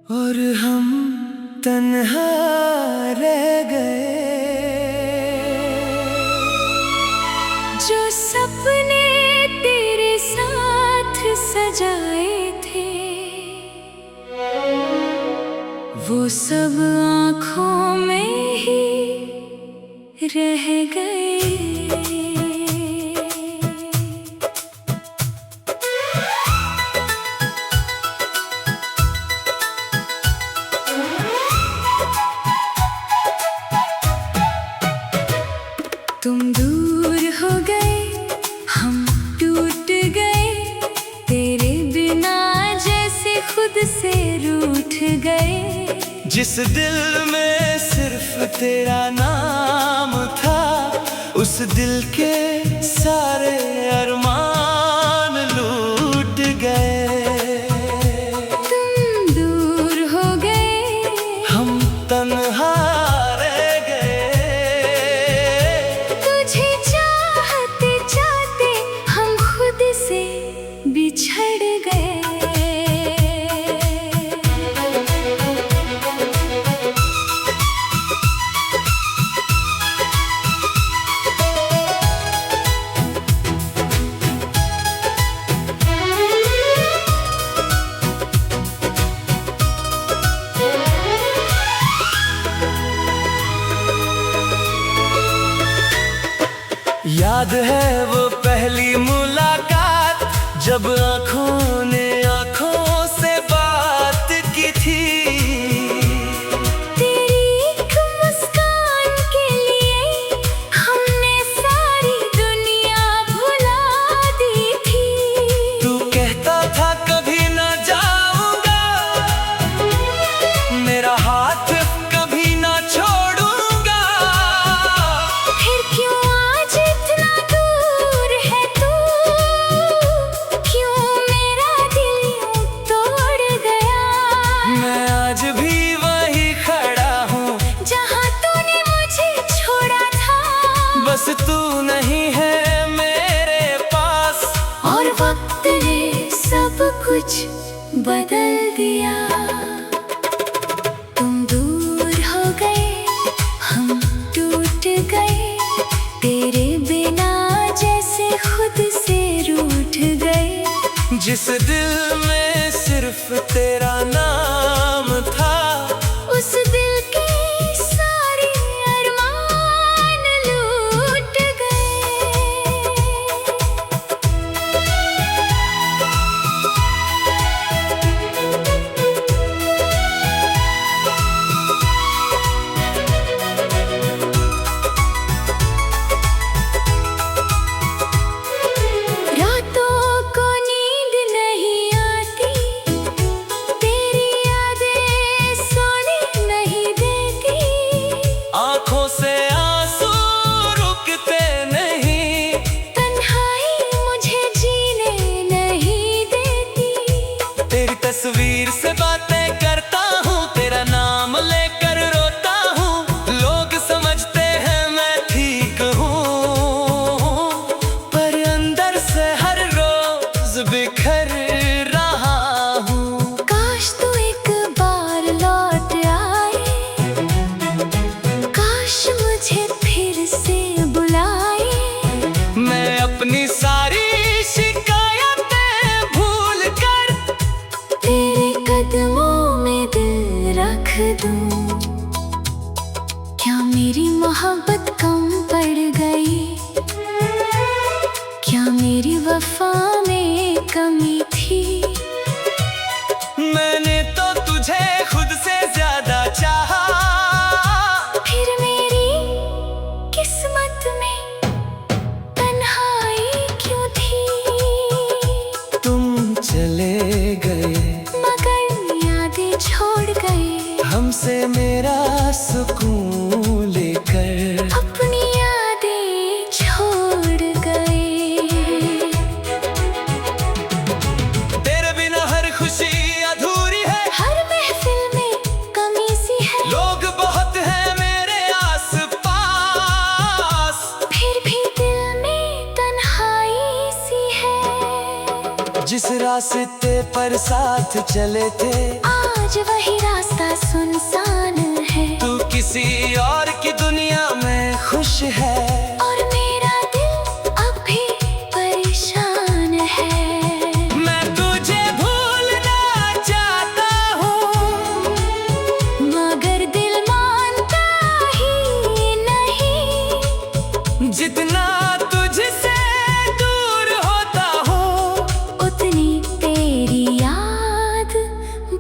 और हम तन्हा रह गए। जो सपने तेरे साथ सजाए थे वो सब आँखों में ही रह गए। तुम दूर हो गए, हम टूट गए, तेरे बिना जैसे खुद से रूठ गए। जिस दिल में सिर्फ तेरा नाम था, उस दिल के सारे अरमान लूट गए। तुम दूर हो गए, हम तन्हा रह गए। तुझे चाहते चाहते हम खुद से बिछड़ गए। याद है वो पहली मुलाकात, जब आँखों ने आँखों से बात की थी। तेरी एक मुस्कान के लिए हमने सारी दुनिया भुला दी थी। तू कहता था कभी न जाऊंगा, मेरा हाथ कभी न छोड़ूंगा। फिर क्यों आज इतना दूर है तू, क्यों मेरा दिल यूं तोड़ गया। मैं आज भी वही खड़ा हूँ जहाँ तूने मुझे छोड़ा था, बस तू नहीं है मेरे पास। और वक्त ने सब कुछ बदल दिया। तुम दूर हो गए, हम टूट गए, तेरे बिना जैसे खुद से रूठ गए। जिस दिल में सिर्फ तेरा नाम था, उस दिल के सारे अरमान लूट गए। रातों को नींद नहीं आती, तेरी यादें सोने नहीं देती। आंखों से आंसू रुकते नहीं। तन्हाई मुझे जीने नहीं देती। तेरी तस्वीर से बातें करता हूँ, तेरा नाम लेकर रोता हूँ। लोग समझते हैं मैं ठीक हूँ, पर अंदर से हर रोज बिखर रहा हूँ। काश तू एक बार लौट आए, काश मुझे फिर से बुलाए। मैं अपनी सारी शिकायतें भूल कर तेरे कदमों में दिल रख दूं। क्या मेरी मोहब्बत कम पड़ गई, क्या मेरी वफा में कमी थी। मैंने तो तुझे खुद से ज्यादा चाहा, फिर मेरी किस्मत में तन्हाई क्यों थी। तुम चले गए, मगर यादें छोड़ गए, हमसे मेरा सुकून लेकर। अपनी यादें छोड़ गए। तेरे बिना हर खुशी अधूरी है, हर महफिल में कमी सी है। लोग बहुत हैं मेरे आस पास, फिर भी दिल में तन्हाई सी है। जिस रास्ते पर साथ चले थे, आज आज वही रास्ता सुनसान है। तू किसी और की दुनिया में खुश है और मेरा दिल अब भी परेशान है। मैं तुझे भूलना चाहता हूँ मगर दिल मानता ही नहीं। जितना तुझसे दूर होता हूँ उतनी तेरी याद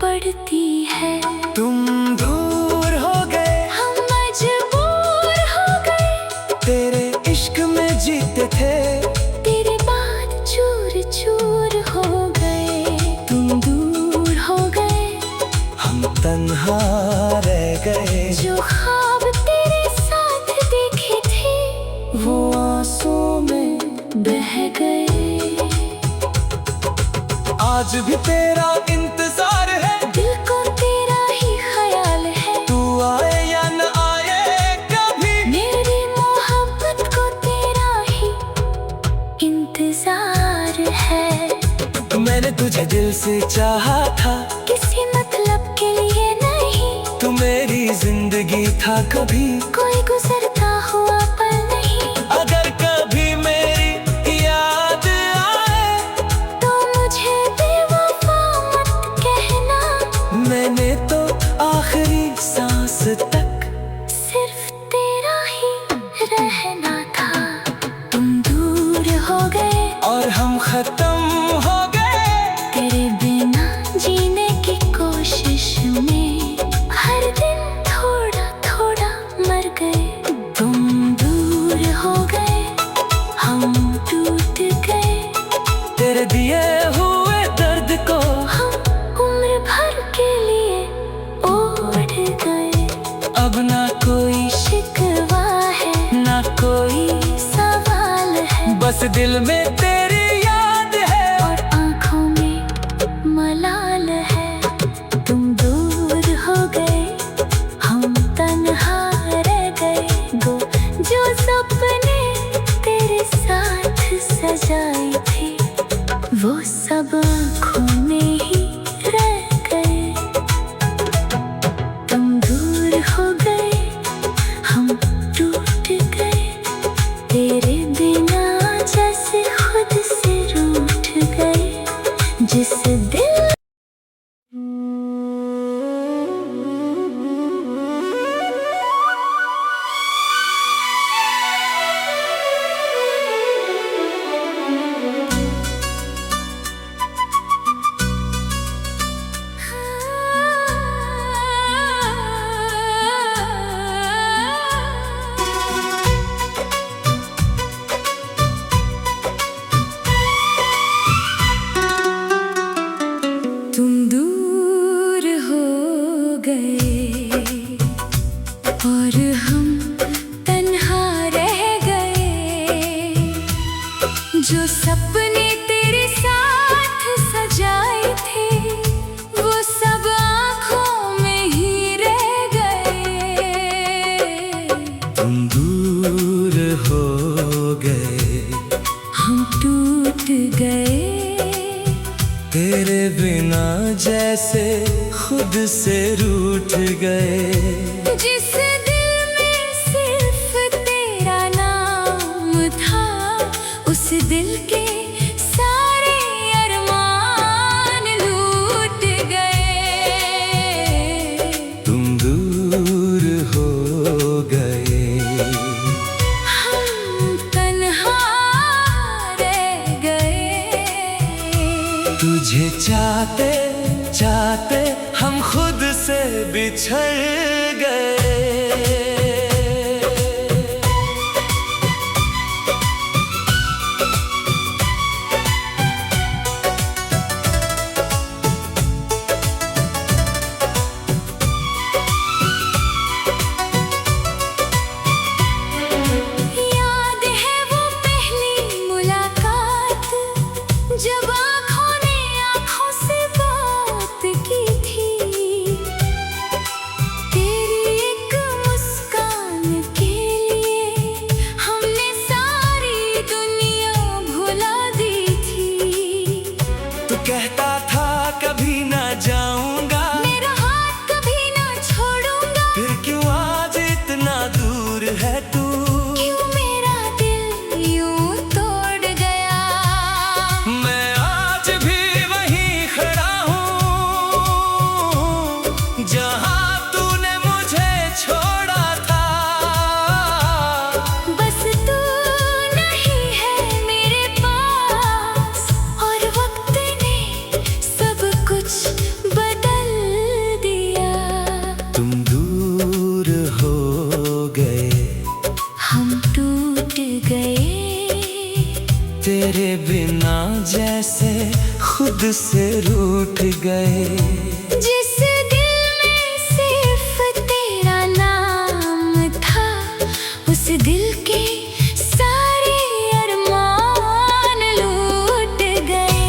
बढ़ती है। तुम दूर हो गए, हम मजबूर हो गए। तेरे इश्क में जीते थे, तेरे बाद चूर चूर हो गए। तुम दूर हो गए, हम तन्हा रह गए। जो ख्वाब तेरे साथ देखे थे वो आंसू में बह गए। आज भी तेरा इंतजार है, दिल को तेरा ही ख्याल है। तू आए या न आए कभी, मेरी मोहब्बत को तेरा ही इंतजार है। मैंने तुझे दिल से चाहा था, किसी मतलब के लिए नहीं। तू मेरी जिंदगी था कभी, कोई गुजरता हुआ पल नहीं। अगर कभी मेरी याद आए तो मुझे बेवफा मत कहना। मैंने तो आखिरी सांस तक सिर्फ तेरा ही रहना था। तुम दूर हो गए और हम खत्म हो गए। तेरे बिना जीने की कोशिश में हर दिन थोड़ा थोड़ा मर गए। तुम दूर हो गए, हम टूट गए। तेरे दिए हुए दर्द को हम उम्र भर के लिए ओढ़ गए। अब ना कोई शिकवा है ना कोई, सवाल है। बस दिल में तेरी याद है और आँखों में मलाल है। तुम दूर हो गए, हम तन्हा रह गए। वो जो सपने तेरे साथ सजाए थे वो सब आँखों में ही रह गए। तुम दूर हो गए, हम टूट गए। तेरे बिना जैसे खुद से रूठ गए। जिस दिल तुम दूर हो गए और हम तन्हा रह गए। जो सपने तेरे साथ सजाए थे वो सब आँखों में ही रह गए। तुम दूर हो गए, हम टूट गए। तेरे बिना जैसे खुद से रूठ गए। जिस दिल में सिर्फ तेरा नाम था उस दिल के सारे अरमान लूट गए। तुम दूर हो गए, हम तन्हा रह गए। तुझे चाहते चाहते हम खुद से बिछड़ गए। याद है वो पहली मुलाकात जब आँखों ने आँखों से बात की थी। जिस दिल में सिर्फ तेरा नाम था, उस दिल के सारे अरमान लूट गए।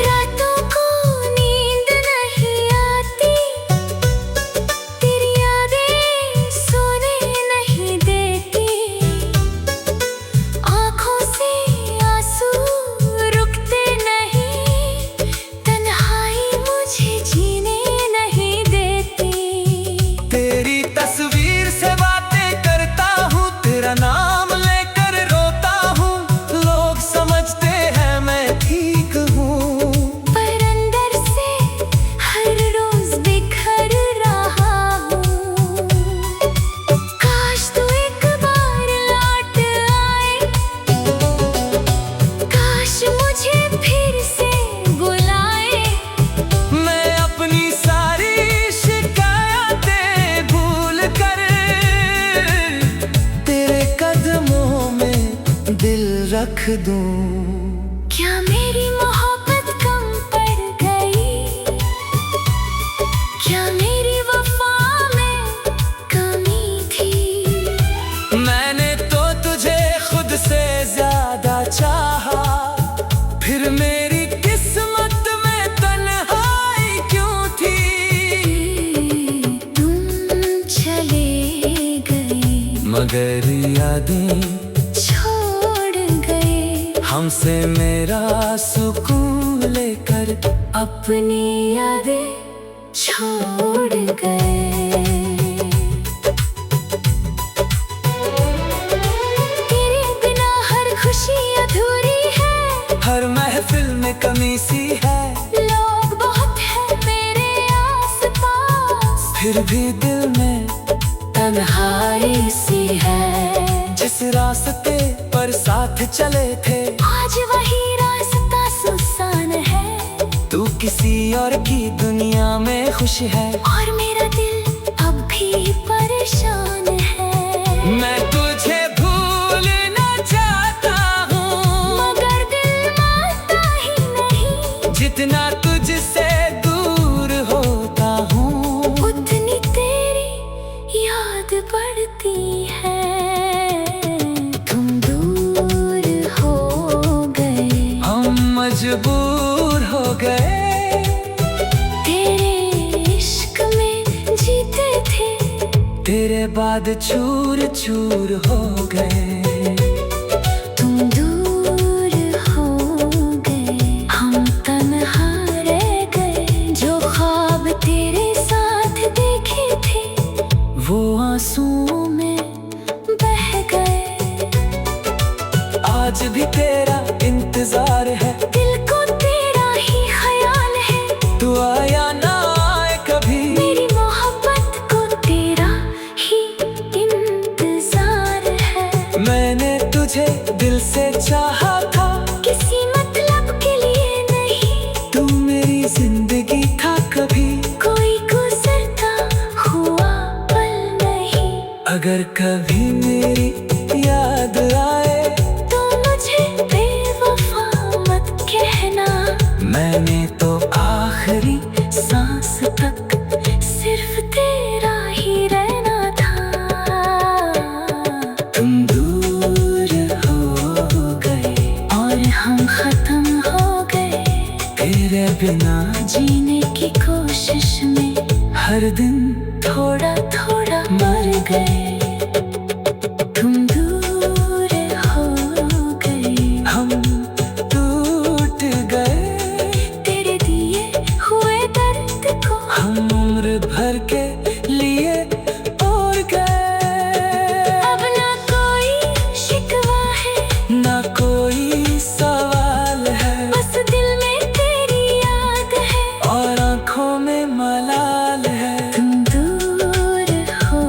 रातों को नींद नहीं आती, तेरी यादें सोने नहीं देती, आँखों से आंसू रुकते नहीं, तन्हाई मुझे जीने नहीं देती। तेरी तस्वीर से बातें करता हूँ, तेरा नाम लेकर रोता हूँ, लोग समझते हैं मैं ठीक हूँ। पर अंदर से हर रोज बिखर रहा हूँ। काश तू एक बार लौट आए, काश मुझे फिर से बुलाए। मैं अपनी सारी शिकायतें भूल कर तेरे कदमों में दिल रख दूं। क्या मेरी मोहब्बत कम पड़ गई? क्या मेरी वफा में कमी थी? मैंने तो तुझे खुद से ज्यादा चाहा, फिर मेरी किस्मत में तन्हाई क्यों थी? तुम चले गए, मगर यादें छोड़ गए हमसे मेरा सुकून लेकर अपनी यादें छोड़ गए। तेरे बिना हर खुशी अधूरी है, हर महफिल में कमी सी है, लोग बहुत हैं मेरे आस-पास, फिर भी दिल में तन्हाई सी है। जिस रास्ते पर साथ चले थे, आज वही रास्ता सुनसान है, तू किसी और की दुनिया में खुश है, और मेरा दिल अब भी परेशान है। मैं तुझे भूलना चाहता हूँ, मगर दिल मानता ही नहीं, जितना तुझसे दूर होता हूँ, उतनी तेरी याद बढ़ती है। तुम दूर हो गए, हम मजबूर हो गए, तेरे इश्क में जीते थे, तेरे बाद चूर चूर हो गए। तुम दूर हो गए, हम तन्हा रह गए, जो ख्वाब तेरे साथ देखे थे, वो आंसुओं में बह गए। आज भी तेरा इंतजार है, दिल को तेरा ही ख्याल है, तू आया ना आए कभी, मेरी मोहब्बत को तेरा ही इंतजार है। मैंने तुझे दिल से चाहा था, किसी मतलब के लिए नहीं, तू मेरी जिंदगी था कभी, कोई गुजरता हुआ पल नहीं। अगर कभी मेरी याद आए, तो मुझे बेवफा मत कहना, मैंने तो आखिरी सांस तक सिर्फ तेरा ही रहना था। तुम दूर हो गए, और हम खत्म हो गए, तेरे बिना जीने की कोशिश में हर दिन थोड़ा थोड़ा मर गए। तुम दूर हो गए, हम टूट गए, तेरे दिए हुए दर्द को हम उम्र भर के लिए और गए। अब ना कोई शिकवा है, ना कोई सवाल है, बस दिल में तेरी याद है, और आंखों में मलाल है। तुम दूर हो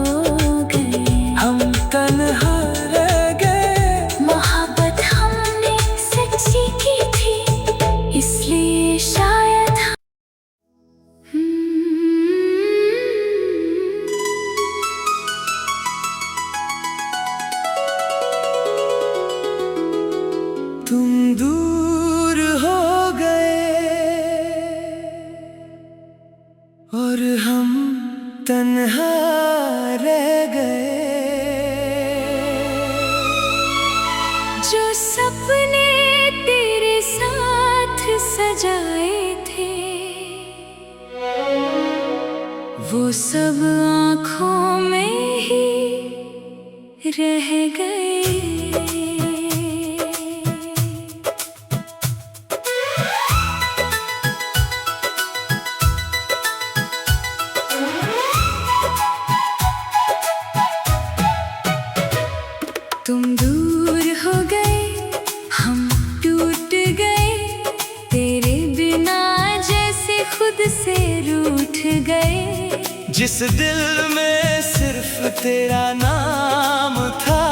गए, हम तन्हा रह गए, मोहब्बत हमने सच्ची की थी, इसलिए शायद और हम तन्हा रह गए। जो सपने तेरे साथ सजाए थे वो सब आँखों में ही रह गए। तुम दूर हो गए, हम टूट गए, तेरे बिना जैसे खुद से रूठ गए। जिस दिल में सिर्फ तेरा नाम था,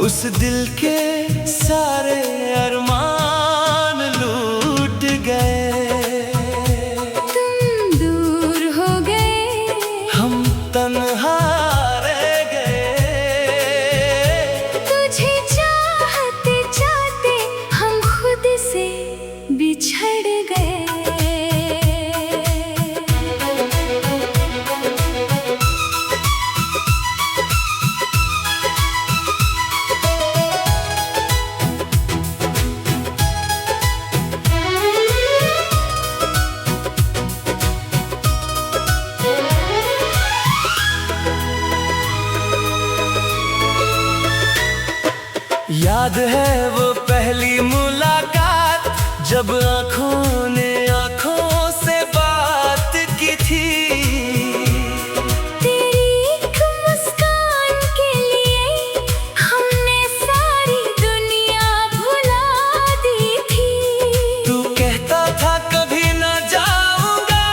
उस दिल के सारे अरमान लूट गए। तुम दूर हो गए, हम तन्हा रह गए। तुझे चाहते चाहते हम खुद से बिछड़ गए। याद है वो पहली मुलाकात, जब आँखों ने आँखों से बात की थी। तेरी एक मुस्कान के लिए हमने सारी दुनिया भुला दी थी। तू कहता था कभी न जाऊंगा,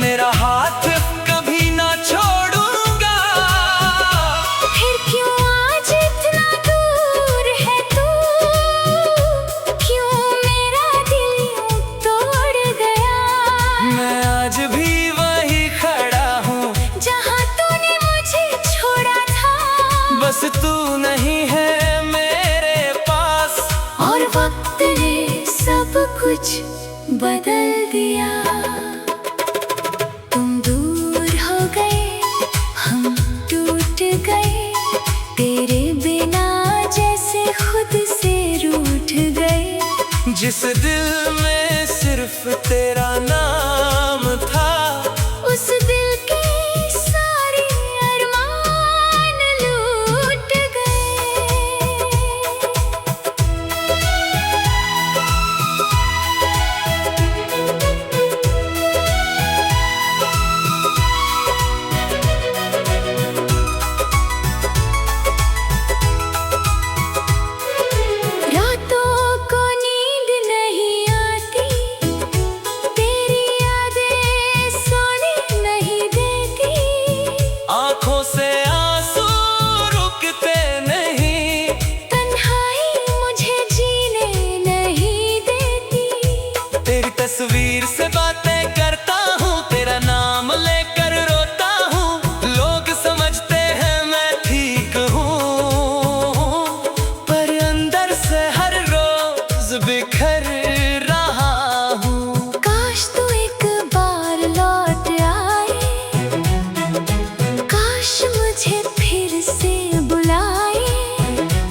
मेरा हाथ कभी न छोड़ूंगा। फिर क्यों आज इतना दूर है तू, क्यों मेरा दिल यूं तोड़ गया। मैं आज भी वही खड़ा हूँ जहाँ तूने मुझे छोड़ा था, बस तू नहीं है मेरे पास। और वक्त ने सब कुछ बदल दिया। तुम दूर हो गए, हम टूट गए, तेरे बिना जैसे खुद से रूठ गए। जिस दिल में सिर्फ तेरा नाम था, उस दिल के सारे अरमान लूट गए। रातों को नींद नहीं आती, तेरी यादें सोने नहीं देती। आंखों से आंसू रुकते नहीं, तन्हाई मुझे जीने नहीं देती। तेरी तस्वीर से बातें करता हूँ, तेरा नाम लेकर रोता हूँ। लोग समझते हैं मैं ठीक हूँ, पर अंदर से हर रोज बिखर रहा हूँ। काश तू एक बार लौट आए, काश मुझे फिर से बुलाए।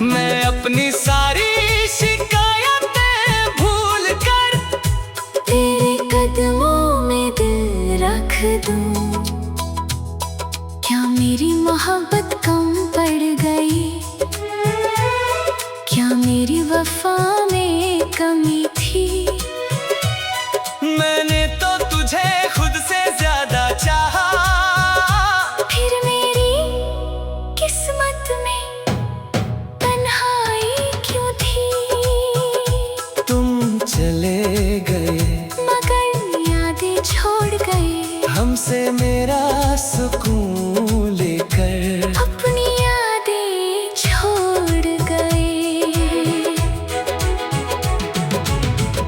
मैं अपनी सारी शिकायतें भूल कर तेरे कदमों में दिल रख दूं। क्या मेरी मोहब्बत कम पड़ गई, क्या मेरी वफा में कमी थी। मैंने तो तुझे खुद से ज्यादा चाहा, फिर मेरी किस्मत में तन्हाई क्यों थी। तुम चले गए, मगर यादें छोड़ गए, हमसे मेरा सुकून लेकर। अपनी यादें छोड़ गए।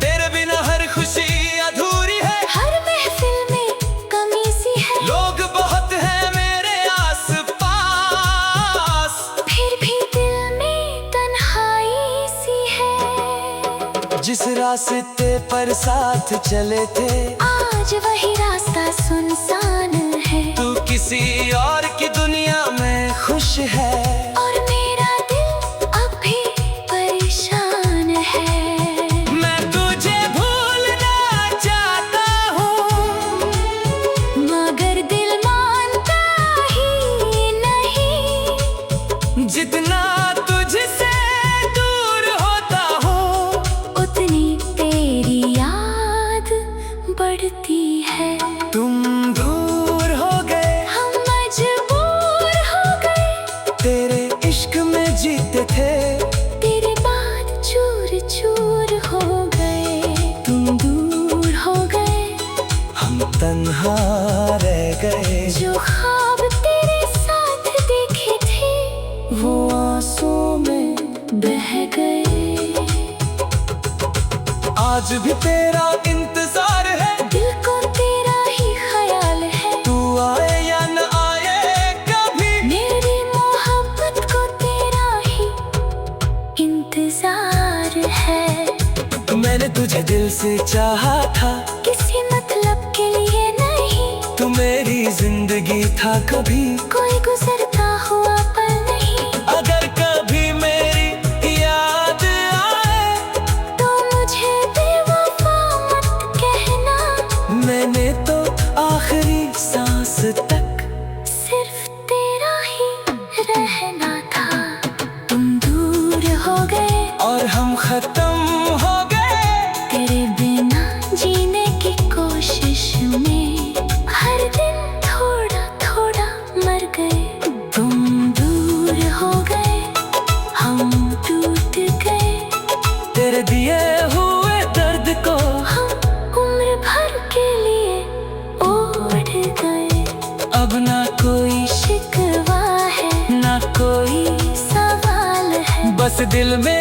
तेरे बिना हर खुशी अधूरी है, हर महफिल में कमी सी है। लोग बहुत हैं मेरे आस पास, फिर भी दिल में तन्हाई सी है। जिस रास्ते पर साथ चले थे, आज आज वही रास्ता सुनसान है। तू किसी और की दुनिया में खुश है और मेरा दिल अब भी परेशान है। मैं तुझे भूलना चाहता हूँ मगर दिल मानता ही नहीं। जितना तुझसे दूर होता हूँ उतनी तेरी याद बढ़ती है। तुम दूर हो गए, हम मजबूर हो गए। तेरे इश्क में जीते थे, तेरे बाद चूर चूर हो गए। तुम दूर हो गए, हम तन्हा रह गए। जो ख्वाब तेरे साथ देखे थे वो आंसू में बह गए। आज भी तेरा इंतजार है, दिल को तेरा ही ख्याल है। तू आए या न आए कभी, मेरी मोहब्बत को तेरा ही इंतजार है। मैंने तुझे दिल से चाहा था, किसी मतलब के लिए नहीं। तू मेरी जिंदगी था कभी, कोई गुजरता हुआ पल नहीं। अगर कभी मेरी याद आए तो मुझे बेवफा मत कहना। मैंने तो आखिरी सांस तक सिर्फ तेरा ही रहना था। तुम दूर हो गए और हम खत्म हो गए। तेरे बिना जीने की कोशिश में हर दिन थोड़ा थोड़ा मर गए। तुम दूर हो गए, हम टूट गए। तेरे दिए हुए दर्द को हम उम्र भर के लिए ओढ़ गए। अब ना कोई शिकवा है ना कोई, सवाल है। बस दिल में